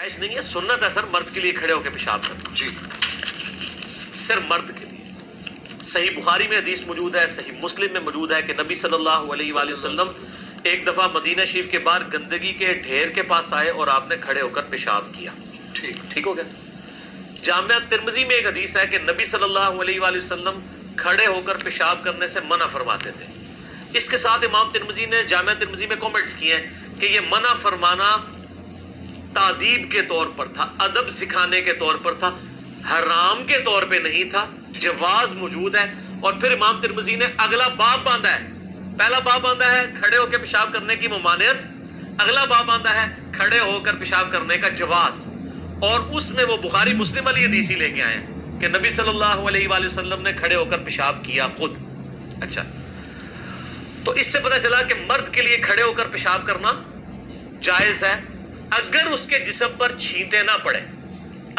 جائز نہیں ہے، سنت ہے سر مرد کے لیے کھڑے ہو کے پیشاب کرنا، جی صرف مرد کے لیے۔ صحیح بخاری میں حدیث موجود ہے، صحیح مسلم میں موجود ہے کہ نبی صلی اللہ علیہ وآلہ وسلم ایک دفعہ مدینہ شریف کے باہر گندگی کے ڈھیر کے پاس آئے اور آپ نے کھڑے ہو کر پیشاب کیا۔ ٹھیک ہو گیا۔ جامعہ ترمذی میں ایک حدیث ہے کہ نبی صلی اللہ علیہ وآلہ وسلم کھڑے ہو کر پیشاب کرنے سے منع فرماتے تھے۔ اس کے ساتھ امام ترمذی نے جامعہ ترمذی میں کامنٹس کیے ہیں کہ یہ منع فرمانا تعدیب کے طور پر تھا، ادب سکھانے کے طور پر تھا، حرام کے طور پہ نہیں تھا، جواز موجود ہے۔ اور پھر امام ترمذی نے اگلا باب باندھا ہے، پہلا باب باندھا ہے کھڑے ہو کے پیشاب کرنے کی ممانعت، اگلا باب باندھا ہے کھڑے ہو کر پیشاب کرنے کا جواز، اور اس میں وہ بخاری مسلم والی حدیث ہی لے کے آئے ہیں کہ نبی صلی اللہ علیہ وآلہ وسلم نے کھڑے ہو کر پیشاب کیا خود۔ اچھا، تو اس سے پتہ چلا کہ مرد کے لیے کھڑے ہو کر پیشاب کرنا جائز ہے اگر اس کے جسم پر چھینٹے نہ پڑے۔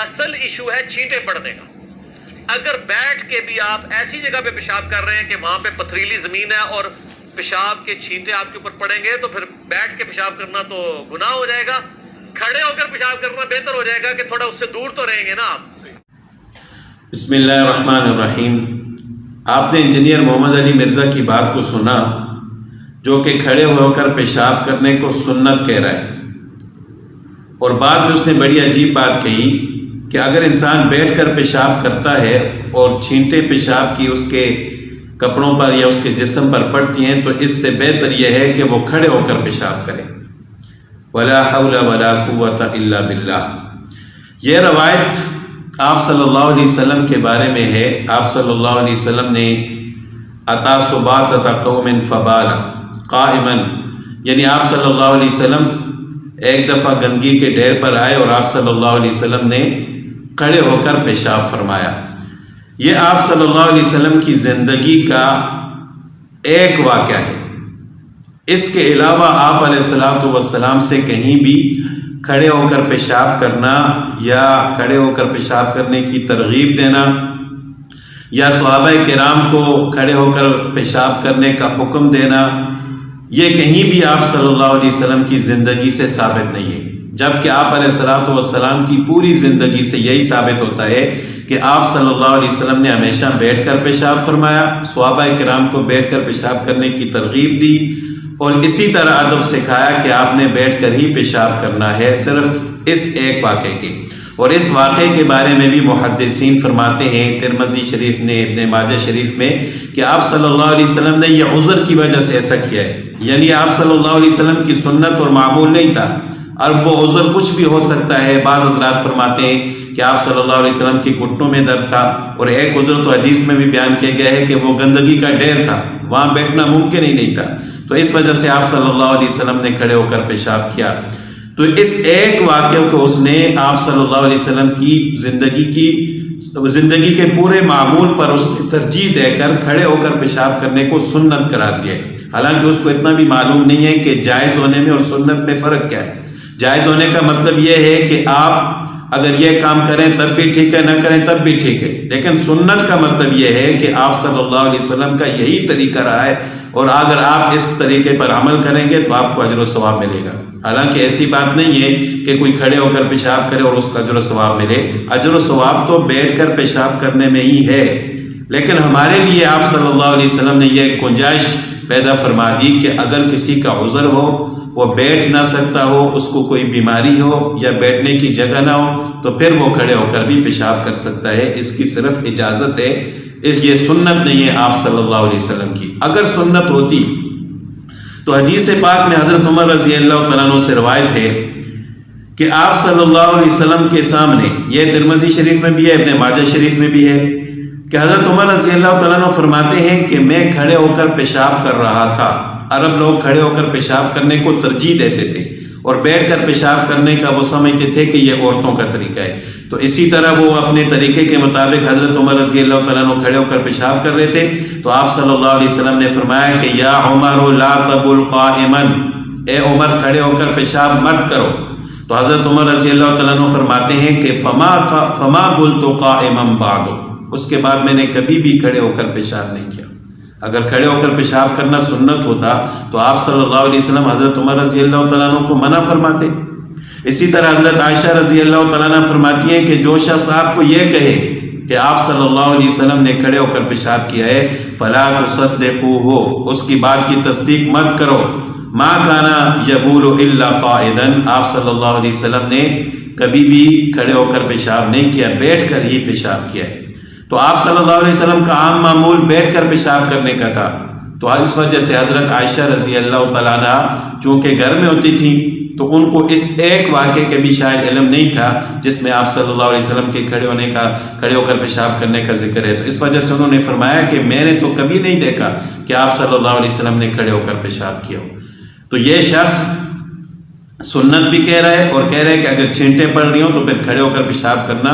اصل ایشو ہے چھینٹے پڑنے کا۔ اگر بیٹھ کے بھی آپ ایسی جگہ پہ پیشاب کر رہے ہیں کہ وہاں پہ پتھریلی زمین ہے اور پیشاب کے چھینٹے آپ کے اوپر پڑیں گے تو پھر بیٹھ کے پیشاب کرنا تو گناہ ہو جائے گا، کھڑے ہو کر پیشاب کرنا بہتر ہو جائے گا کہ تھوڑا اس سے دور تو رہیں گے نا آپ۔ بسم اللہ الرحمن الرحیم۔ آپ نے انجینئر محمد علی مرزا کی بات کو سنا جو کہ کھڑے ہو کر پیشاب کرنے کو سنت کہہ رہا ہے، اور بعد میں اس نے بڑی عجیب بات کہی کہ اگر انسان بیٹھ کر پیشاب کرتا ہے اور چھینٹے پیشاب کی اس کے کپڑوں پر یا اس کے جسم پر پڑتی ہیں تو اس سے بہتر یہ ہے کہ وہ کھڑے ہو کر پیشاب کرے۔ ولا حول ولا قوت الا باللہ۔ یہ روایت آپ صلی اللہ علیہ وسلم کے بارے میں ہے۔ آپ صلی اللہ علیہ وسلم نے اتا سباتۃ قوم فبال قائما، یعنی آپ صلی اللہ علیہ وسلم ایک دفعہ گندگی کے ڈھیر پر آئے اور آپ صلی اللہ علیہ وسلم نے کھڑے ہو کر پیشاب فرمایا۔ یہ آپ صلی اللہ علیہ وسلم کی زندگی کا ایک واقعہ ہے۔ اس کے علاوہ آپ علیہ السلام سے کہیں بھی کھڑے ہو کر پیشاب کرنا یا کھڑے ہو کر پیشاب کرنے کی ترغیب دینا یا صحابہ کرام کو کھڑے ہو کر پیشاب کرنے کا حکم دینا، یہ کہیں بھی آپ صلی اللہ علیہ وسلم کی زندگی سے ثابت نہیں ہے، جبکہ آپ علیہ السلام کی پوری زندگی سے یہی ثابت ہوتا ہے کہ آپ صلی اللہ علیہ وسلم نے ہمیشہ بیٹھ کر پیشاب فرمایا، صحابہ کرام کو بیٹھ کر پیشاب کرنے کی ترغیب دی، اور اسی طرح ادب سکھایا کہ آپ نے بیٹھ کر ہی پیشاب کرنا ہے، صرف اس ایک واقعے کے۔ اور اس واقعے کے بارے میں بھی محدثین فرماتے ہیں ترمذی شریف نے، ابن ماجہ شریف میں، کہ آپ صلی اللہ علیہ وسلم نے یہ عذر کی وجہ سے ایسا کیا ہے، یعنی آپ صلی اللہ علیہ وسلم کی سنت اور معمول نہیں تھا، اور وہ عذر کچھ بھی ہو سکتا ہے۔ بعض حضرات فرماتے ہیں کہ آپ صلی اللہ علیہ وسلم کی گھٹنوں میں درد تھا، اور ایک عذر تو حدیث میں بھی بیان کیا گیا ہے کہ وہ گندگی کا ڈھیر تھا، وہاں بیٹھنا ممکن ہی نہیں تھا، تو اس وجہ سے آپ صلی اللہ علیہ وسلم نے کھڑے ہو کر پیشاب کیا۔ تو اس ایک واقعے کو اس نے آپ صلی اللہ علیہ وسلم کی زندگی کے پورے معمول پر اس نے ترجیح دے کر کھڑے ہو کر پیشاب کرنے کو سنت قرار دیا ہے، حالانکہ اس کو اتنا بھی معلوم نہیں ہے کہ جائز ہونے میں اور سنت میں فرق کیا ہے۔ جائز ہونے کا مطلب یہ ہے کہ آپ اگر یہ کام کریں تب بھی ٹھیک ہے، نہ کریں تب بھی ٹھیک ہے، لیکن سنت کا مطلب یہ ہے کہ آپ صلی اللہ علیہ وسلم کا یہی طریقہ رہا ہے، اور اگر آپ اس طریقے پر عمل کریں گے تو آپ کو اجر و ثواب ملے گا۔ حالانکہ ایسی بات نہیں ہے کہ کوئی کھڑے ہو کر پیشاب کرے اور اس کو اجر و ثواب ملے، اجر و ثواب تو بیٹھ کر پیشاب کرنے میں ہی ہے، لیکن ہمارے لیے آپ صلی اللہ علیہ وسلم نے یہ گنجائش پیدا فرما دی کہ اگر کسی کا عذر ہو، وہ بیٹھ نہ سکتا ہو، اس کو کوئی بیماری ہو یا بیٹھنے کی جگہ نہ ہو، تو پھر وہ کھڑے ہو کر بھی پیشاب کر سکتا ہے، اس کی صرف اجازت ہے، یہ سنت نہیں ہے آپ صلی اللہ علیہ وسلم کی۔ اگر سنت ہوتی تو حدیث پاک میں حضرت عمر رضی اللہ تعالیٰ عنہ سے روایت ہے کہ آپ صلی اللہ علیہ وسلم کے سامنے، یہ ترمذی شریف میں بھی ہے، ابن ماجہ شریف میں بھی ہے، کہ حضرت عمر رضی اللہ تعالیٰ عنہ فرماتے ہیں کہ میں کھڑے ہو کر پیشاب کر رہا تھا۔ عرب لوگ کھڑے ہو کر پیشاب کرنے کو ترجیح دیتے تھے، اور بیٹھ کر پیشاب کرنے کا وہ سمجھتے تھے کہ یہ عورتوں کا طریقہ ہے، تو اسی طرح وہ اپنے طریقے کے مطابق حضرت عمر رضی اللہ تعالیٰ عنہ کھڑے ہو کر پیشاب کر رہے تھے، تو آپ صلی اللہ علیہ وسلم نے فرمایا کہ یا عمر لا تبل قائما، اے عمر کھڑے ہو کر پیشاب مت کرو۔ تو حضرت عمر رضی اللہ تعالیٰ عنہ فرماتے ہیں کہ فما بلت قائما بعد، اس کے بعد میں نے کبھی بھی کھڑے ہو کر پیشاب نہیں کیا۔ اگر کھڑے ہو کر پیشاب کرنا سنت ہوتا تو آپ صلی اللہ علیہ وسلم حضرت عمر رضی اللہ تعالیٰ عنہ کو منع فرماتے، اسی طرح حضرت عائشہ رضی اللہ تعالیٰ عنہ فرماتی ہیں کہ جو شخص آپ کو یہ کہے کہ آپ صلی اللہ علیہ وسلم نے کھڑے ہو کر پیشاب کیا ہے فلا تصدقوہ، اس کی بات کی تصدیق مت کرو، ما کانا یبول الا قائدا، آپ صلی اللہ علیہ وسلم نے کبھی بھی کھڑے ہو کر پیشاب نہیں کیا، بیٹھ کر ہی پیشاب کیا ہے۔ تو آپ صلی اللہ علیہ وسلم کا عام معمول بیٹھ کر پیشاب کرنے کا تھا، تو اس وجہ سے حضرت عائشہ رضی اللہ تعالیٰ عنہ چونکہ گھر میں ہوتی تھیں تو ان کو اس ایک واقعے کے بھی شاید علم نہیں تھا جس میں آپ صلی اللہ علیہ وسلم کے کھڑے ہو کر پیشاب کرنے کا ذکر ہے، تو اس وجہ سے انہوں نے فرمایا کہ میں نے تو کبھی نہیں دیکھا کہ آپ صلی اللہ علیہ وسلم نے کھڑے ہو کر پیشاب کیا ہو۔ تو یہ شخص سنت بھی کہہ رہا ہے اور کہہ رہا ہے کہ اگر چھینٹیں پڑ رہی ہوں تو پھر کھڑے ہو کر پیشاب کرنا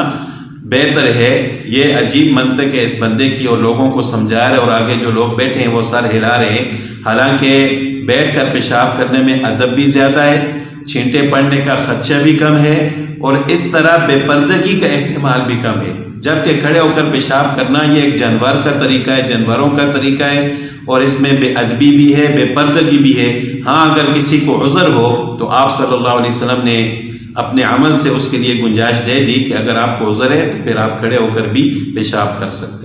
بہتر ہے۔ یہ عجیب منطق ہے اس بندے کی، اور لوگوں کو سمجھا رہے، اور آگے جو لوگ بیٹھے ہیں وہ سر ہلا رہے ہیں، حالانکہ بیٹھ کر پیشاب کرنے میں ادب بھی زیادہ ہے، چھینٹیں پڑنے کا خدشہ بھی کم ہے، اور اس طرح بے پردگی کا احتمال بھی کم ہے، جبکہ کھڑے ہو کر پیشاب کرنا یہ ایک جانور کا طریقہ ہے، جانوروں کا طریقہ ہے، اور اس میں بے ادبی بھی ہے، بے پردگی بھی ہے۔ ہاں اگر کسی کو عذر ہو تو آپ صلی اللہ علیہ وسلم نے اپنے عمل سے اس کے لیے گنجائش دے دی کہ اگر آپ کو عذر ہے تو پھر آپ کھڑے ہو کر بھی پیشاب کر سکتے ہیں۔